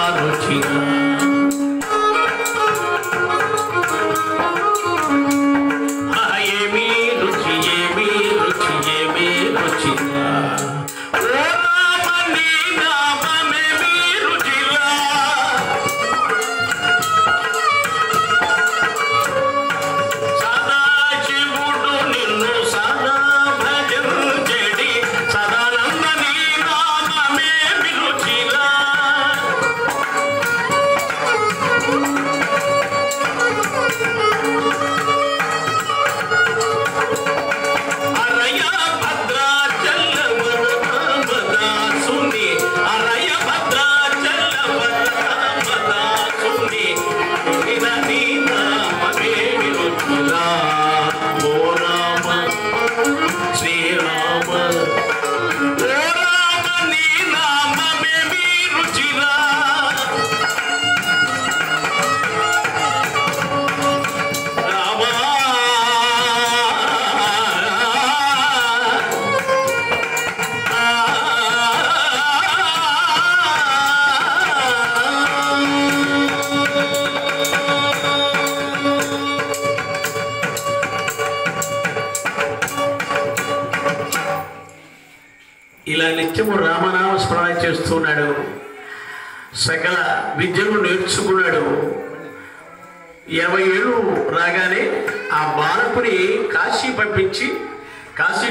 రుచిగా ఏమి రుచి ఏమి రుచి ఏమి రుచిగా ఇలా నిత్యము రామనామ స్మరణ చేస్తున్నాడు. సకల విద్యను నేర్చుకున్నాడు. 20 ఏళ్ళు రాగానే ఆ బాలకుని కాశీ పంపించి కాశీ